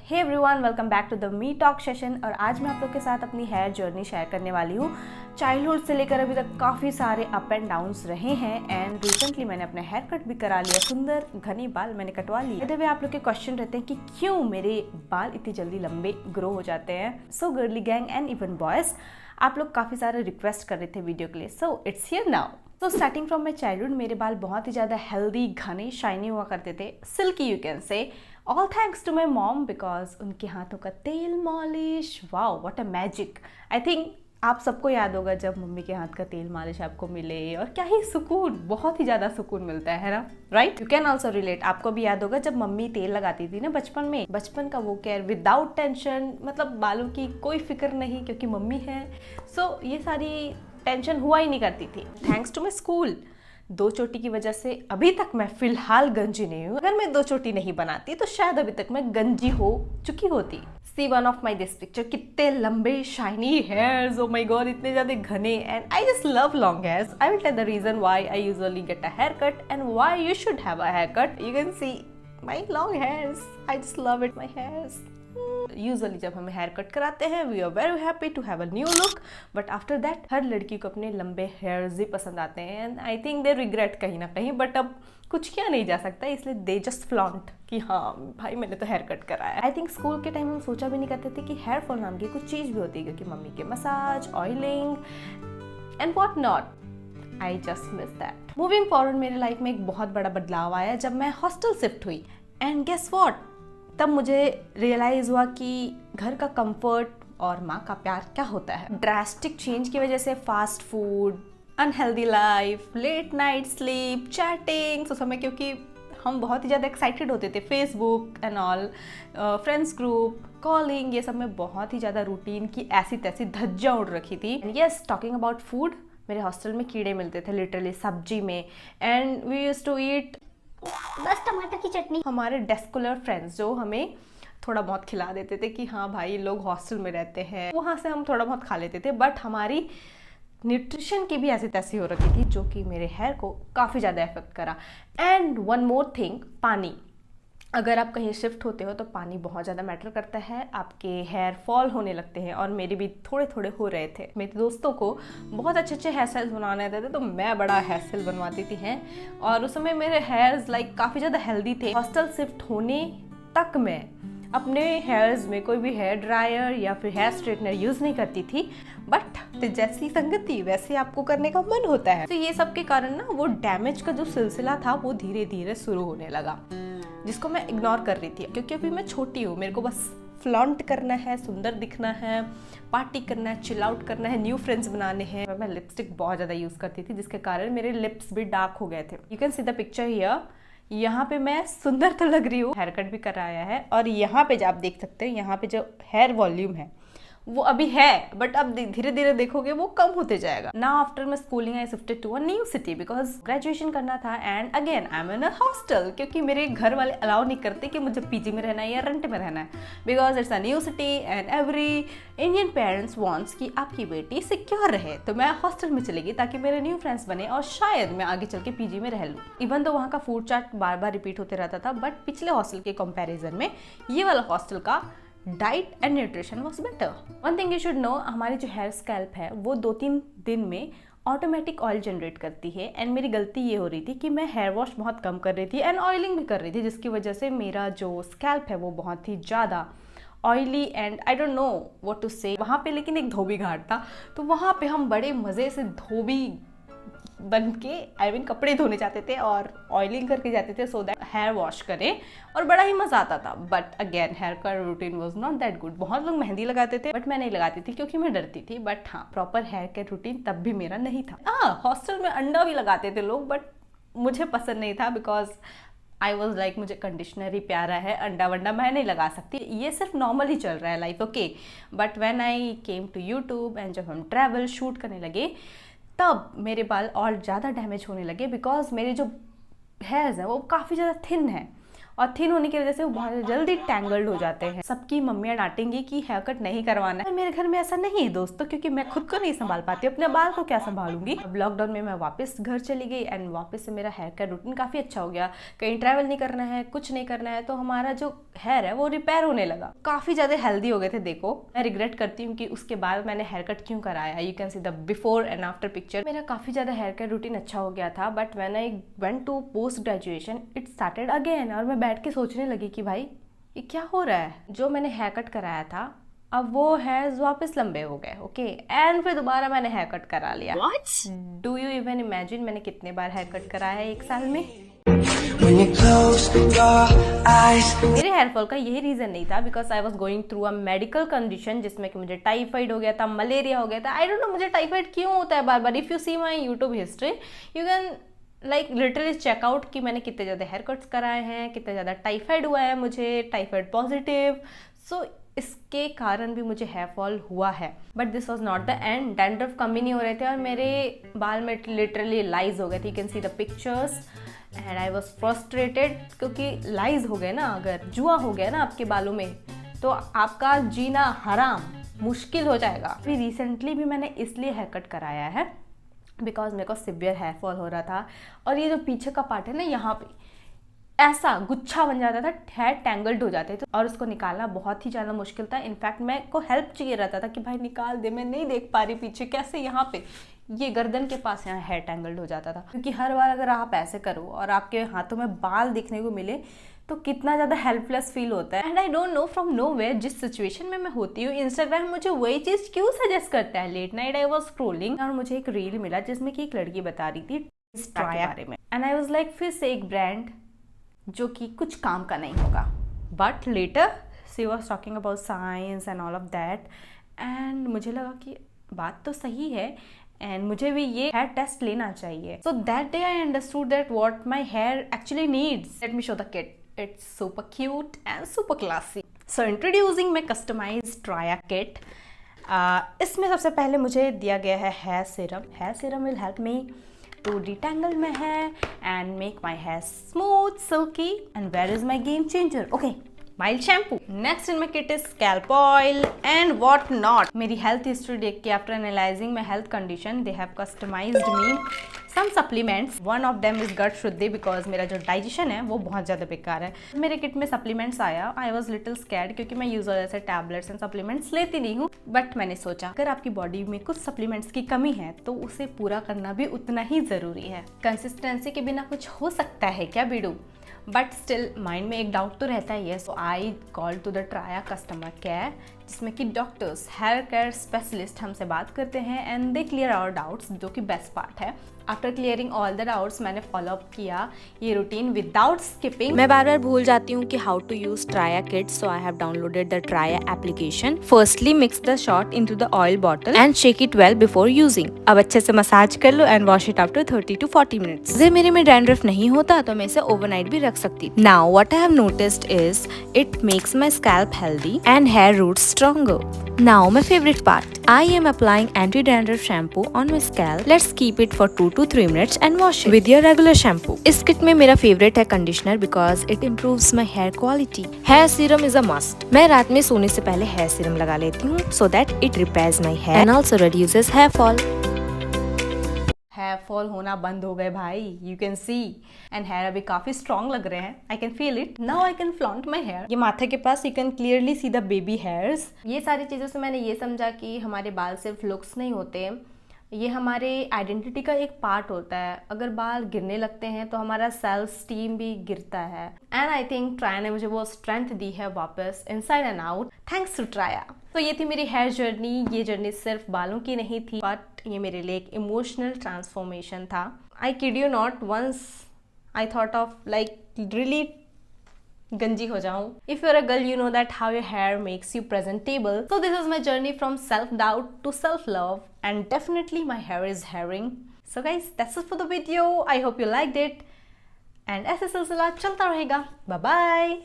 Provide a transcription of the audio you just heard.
Hey everyone, welcome back to the me talk session. और आज मैं आप लोग के साथ अपनी हेयर जर्नी शेयर करने वाली हूँ। चाइल्डहुड से लेकर अभी तक काफ़ी सारे अप एंड डाउन्स रहे हैं एंड रिसेंटली मैंने अपना हेयर कट भी करा लिया। सुंदर घने बाल मैंने कटवा लिए। इधर भी आप लोग के क्वेश्चन रहते हैं कि क्यों मेरे बाल इतनी जल्दी लंबे ग्रो हो जाते हैं। So girly gang and even boys, आप लोग काफ़ी सारे रिक्वेस्ट कर रहे थे वीडियो के लिए, सो इट्स हियर नाउ। तो स्टार्टिंग फ्रॉम माई चाइल्डहुड मेरे बाल बहुत ही ज़्यादा हेल्दी, घने, शाइनी हुआ करते थे, silky you can say. All thanks to my mom because उनके हाथों का तेल मालिश, wow what a magic. I think आप सबको याद होगा जब मम्मी के हाथ का तेल मालिश आपको मिले, और क्या ही सुकून, बहुत ही ज़्यादा सुकून मिलता है ना, right? You can also relate. आपको भी याद होगा जब मम्मी तेल लगाती थी ना बचपन में, बचपन का वो केयर विदाउट टेंशन, मतलब बालों की कोई फिक्र नहीं क्योंकि मम्मी है। सो ये सारी टेंशन हुआ ही नहीं करती थी। थैंक्स टू माई स्कूल, 2 चोटी की वजह से अभी तक मैं फिलहाल गंजी नहीं हूँ। अगर मैं 2 चोटी नहीं बनाती तो शायद अभी तक मैं गंजी हो चुकी होती। See one of my this picture, कितने लंबे shiny hairs, oh my God, इतने ज्यादा घने। And I just love long hairs. I will tell the reason why I usually get a hair cut and why you should have a hair cut. You can see my long hairs, I just love it, my hairs. Usually जब हमें hair cut कराते हैं we are very happy to have a new look, but after that हर लड़की को अपने लंबे हेयर्स ही पसंद आते हैं and I think they regret कहीं ना कहीं, बट अब कुछ किया नहीं जा सकता, इसलिए दे जस्ट फ्लॉन्ट कि हाँ भाई मैंने तो हेयर कट कराया। आई थिंक स्कूल के टाइम हम सोचा भी नहीं करते थे कि हेयर फॉल नाम की कुछ चीज़ भी होती है, क्योंकि मम्मी के massage, oiling and what not. I just miss that. Moving forward मेरे लाइफ में एक बहुत बड़ा बदलाव आया जब मैं हॉस्टल शिफ्ट हुई एंड गेस व्हाट, तब मुझे रियलाइज़ हुआ कि घर का कंफर्ट और माँ का प्यार क्या होता है। ड्रास्टिक चेंज की वजह से fast food, unhealthy life, late night sleep, chatting उस समय, क्योंकि हम बहुत ही ज़्यादा एक्साइटेड होते थे, Facebook and all, friends group, calling, ये सब में बहुत ही ज़्यादा रूटीन की ऐसी तैसी धज्जियाँ उड़ रखी थी। यस, टॉकिंग अबाउट फूड, मेरे हॉस्टल में कीड़े मिलते थे लिटरली सब्जी में and we used to eat बस टमाटर की चटनी। हमारे डेस्कुलर फ्रेंड्स जो हमें थोड़ा बहुत खिला देते थे कि हाँ भाई लोग हॉस्टल में रहते हैं, वहाँ से हम थोड़ा बहुत खा लेते थे, बट हमारी न्यूट्रिशन की भी ऐसी तैसी हो रखी थी जो कि मेरे हेयर को काफ़ी ज़्यादा इफेक्ट करा। एंड वन मोर थिंग, पानी। अगर आप कहीं शिफ्ट होते हो तो पानी बहुत ज़्यादा मैटर करता है, आपके हेयर फॉल होने लगते हैं, और मेरे भी थोड़े थोड़े हो रहे थे। मेरे दोस्तों को बहुत अच्छे अच्छे हेयर स्टाइल्स बनाने आते थे तो मैं बड़ा हेयर स्टाइल बनवाती थी हैं, और उस समय मेरे हेयर्स काफ़ी ज़्यादा हेल्दी थे। हॉस्टल शिफ्ट होने तक मैं अपने हेयर्स में कोई भी हेयर ड्रायर या फिर हेयर स्ट्रेटनर यूज़ नहीं करती थी, बट जैसी संगति वैसे आपको करने का मन होता है। तो ये सब के कारण ना वो डैमेज का जो सिलसिला था वो धीरे धीरे शुरू होने लगा, जिसको मैं इग्नोर कर रही थी क्योंकि अभी मैं छोटी हूँ, मेरे को बस फ्लॉन्ट करना है, सुंदर दिखना है, पार्टी करना है, चिल आउट करना है, न्यू फ्रेंड्स बनाने हैं। मैं लिपस्टिक बहुत ज़्यादा यूज़ करती थी जिसके कारण मेरे लिप्स भी डार्क हो गए थे। You can see the picture here. यहाँ पे मैं सुंदर तो लग रही हूँ, हेयर कट भी कराया है, और यहाँ पे जो आप देख सकते हैं, यहाँ पे जो हेयर वॉल्यूम है वो अभी है, बट अब धीरे धीरे देखोगे वो कम होते जाएगा। Now after my schooling I shifted to a new city because graduation करना था and again I am in a hostel, क्योंकि मेरे घर वाले अलाउ नहीं करते कि मुझे पीजी में रहना है या रेंट में रहना है, because it's a new city and every Indian parents wants कि आपकी बेटी सिक्योर रहे। तो मैं हॉस्टल में चलेगी ताकि मेरे न्यू फ्रेंड्स बने और शायद मैं आगे चल के पीजी में रह लूँ। इवन तो वहाँ का फूड चार्ट बार बार रिपीट होते रहता था, बट पिछले हॉस्टल के कंपेरिजन में ये वाला हॉस्टल का diet and nutrition was better. One thing you should know, हमारी जो हेयर स्कैल्प है वो 2-3 दिन में ऑटोमेटिक ऑयल जनरेट करती है, एंड मेरी गलती ये हो रही थी कि मैं हेयर वॉश बहुत कम कर रही थी एंड ऑयलिंग भी कर रही थी, जिसकी वजह से मेरा जो स्कैल्प है वो बहुत ही ज़्यादा oily and I don't know what to say. वहाँ पे लेकिन एक धोबी घाट था, तो वहाँ पे हम बड़े मज़े से धोबी बन के कपड़े धोने जाते थे और ऑयलिंग करके जाते थे सो दैट हेयर वॉश करें, और बड़ा ही मजा आता था। बट अगेन हेयर का routine was not that good. बहुत लोग मेहंदी लगाते थे बट मैं नहीं लगाती थी क्योंकि मैं डरती थी, बट हाँ प्रॉपर हेयर केयर रूटीन तब भी मेरा नहीं था। हाँ, हॉस्टल में अंडा भी लगाते थे लोग, बट मुझे पसंद नहीं था बिकॉज आई वॉज लाइक मुझे कंडीशनर ही प्यारा है, अंडा वंडा मैं नहीं लगा सकती, ये सिर्फ नॉर्मल ही चल रहा है life, okay. But when I came to YouTube and जब हम ट्रैवल शूट करने लगे तब मेरे बाल और ज़्यादा डैमेज होने लगे, बिकॉज मेरे जो हेयर्स हैं वो काफ़ी ज़्यादा थिन है और थिन होने की वजह से वो बहुत जल्दी टैंगल्ड हो जाते हैं। सबकी मम्मियाँ डांटेंगी कि हेयर कट नहीं करवाना है, मेरे घर में ऐसा नहीं है दोस्तों, क्योंकि मैं खुद को नहीं संभाल पाती, अपने बाल को क्या संभालूंगी। अब लॉकडाउन में मैं वापस घर चली गई एंड वापस से मेरा हेयर कट रूटीन काफ़ी अच्छा हो गया। कहीं ट्रैवल नहीं करना है, कुछ नहीं करना है, तो हमारा जो हेयर है वो रिपेयर होने लगा, काफ़ी ज़्यादा हेल्दी हो गए थे। देखो मैं रिग्रेट करती हूँ कि उसके बाद मैंने हेयर कट क्यों कराया। You can see the before and after picture. मेरा काफ़ी ज़्यादा हेयर कट रूटीन अच्छा हो गया था, but when I went to post graduation it started again. और मैं बैठ के सोचने लगी कि भाई ये क्या हो रहा है। जो मैंने हेयर कट कराया था अब वो हेयर्स वापस लंबे हो गए, ओके, एंड फिर दोबारा मैंने हेयर कट करा लिया। डू यू इवन इमेजिन मैंने कितने बार हेयर कट कराया है एक साल में। मेरे हेयर फॉल का यही रीजन नहीं था, because I was going through a medical condition जिसमें कि मुझे टाइफाइड हो गया था, मलेरिया हो गया था। आई डोंट नो मुझे टाइफाइड क्यों होता है बार बार। If you see my YouTube history you can like literally check out कि मैंने कितने ज़्यादा हेयर कट्स कराए हैं, कितने ज़्यादा टाइफाइड हुआ है मुझे, टाइफाइड पॉजिटिव। सो इसके कारण भी मुझे हेयर फॉल हुआ है, but this was not the end. Dandruff कम ही नहीं हो रहे थे और मेरे बाल में लिटरली लाइज हो गए थे। You can see the pictures and I was frustrated, क्योंकि लाइज हो गए ना, अगर जुआ हो गया ना आपके बालों में तो आपका जीना हराम मुश्किल हो जाएगा। अभी रिसेंटली भी मैंने इसलिए हेयर कट कराया है बिकॉज मेरे को सिवियर हेयर फॉल हो रहा था और ये जो पीछे का पार्ट है ना, यहाँ पे ऐसा गुच्छा बन जाता था, हेयर टैंगल्ड हो जाते थे और उसको निकालना बहुत ही ज़्यादा मुश्किल था। इनफैक्ट मैं को हेल्प चाहिए रहता था कि भाई निकाल दे, मैं नहीं देख पा रही पीछे कैसे, यहाँ पे ये गर्दन के पास यहाँ हेयर टैंगल्ड हो जाता था। क्योंकि हर बार अगर आप ऐसे करो और आपके हाथों में बाल दिखने को मिले तो कितना ज़्यादा हेल्पलेस फील होता है। And I don't know from no जिस सिचुएशन में मैं होती हूँ इंस्टाग्राम मुझे वही चीज़ क्यों सजेस्ट करता है। Late night I was scrolling और मुझे एक रील मिला जिसमें कि एक लड़की बता रही थी ट्राया के बारे में, एंड आई वॉज लाइक फिर से एक ब्रांड जो कि कुछ काम का नहीं होगा। But later she was talking about science and all of that, and मुझे लगा कि बात तो सही है एंड मुझे भी ये हेयर टेस्ट लेना चाहिए। So that day I understood that what my hair actually needs. Let me show the kit, it's super cute and super classy. So introducing my customised Traya kit. इसमें सबसे पहले मुझे दिया गया है hair serum. Hair serum will help me to detangle my hair and make my hair smooth, silky. And where is my game changer? Okay, mild shampoo. Next in my kit is scalp oil and what not. मेरी health history देख के after analyzing my health condition, they have customized me some supplements. One of them is gut shuddhi because मेरा जो digestion है वो बहुत ज़्यादा बेकार है। मेरे किट में supplements आया, I was little scared क्योंकि मैं यूजुअल ऐसे tablets and supplements लेती नहीं हूँ, बट मैंने सोचा अगर आपकी बॉडी में कुछ supplements की कमी है तो उसे पूरा करना भी उतना ही ज़रूरी है। कंसिस्टेंसी के बिना कुछ हो सकता है क्या बीडू, बट स्टिल माइंड में एक डाउट तो रहता ही है। So I call to the Traya customer care जिसमें कि डॉक्टर्स, हेयर केयर स्पेशलिस्ट हमसे बात करते हैं and they clear our doubts, जो कि बेस्ट पार्ट है। After clearing all the doubts मैंने फॉलो अप किया ये रूटीन विदाउट स्किपिंग। मैं बार बार भूल जाती हूँ कि how to use Traya kit, so I have downloaded the Traya application. Firstly mix the shot into the oil bottle and shake it well before using. अब अच्छे से मसाज कर लो and wash it after 30 to 40 minutes. अगर मेरे में dandruff नहीं होता तो मैं इसे ओवरनाइट भी रख सकती। Now what I have noticed is it makes my scalp healthy and hair roots stronger. Now my favorite part, I am applying anti-dandruff shampoo on my scalp. Let's keep it for 2 to 3 minutes and wash it with your regular shampoo. इस kit में मेरा favourite है conditioner because it improves my hair quality. Hair serum is a must. मैं रात में सोने से पहले हेयर सीरम लगा लेती हूँ so that it repairs my hair and also reduces hair fall. Hair fall होना बंद हो गए भाई, you can see, and hair अभी काफ़ी स्ट्रॉन्ग लग रहे हैं। I can feel it now, I can flaunt my hair. ये माथे के पास you can clearly see the baby hairs. ये सारी चीज़ों से मैंने ये समझा कि हमारे बाल सिर्फ लुक्स नहीं होते, ये हमारे आइडेंटिटी का एक पार्ट होता है। अगर बाल गिरने लगते हैं तो हमारा सेल्फ स्टीम भी गिरता है, एंड आई थिंक ट्राया ने मुझे वो स्ट्रेंथ दी है वापस inside and out, thanks to Traya. तो ये थी मेरी हेयर जर्नी। ये जर्नी सिर्फ बालों की नहीं थी, बट ये मेरे लिए एक इमोशनल ट्रांसफॉर्मेशन था। I kid you not, once I thought of like really गंजी हो जाऊं। If you are a girl you know that how your hair makes you presentable. So this is my journey from self doubt to self love, and definitely my hair is healing. So guys that's it for the video, I hope you liked it, and ऐसे सिलसिला चलता रहेगा। Bye bye.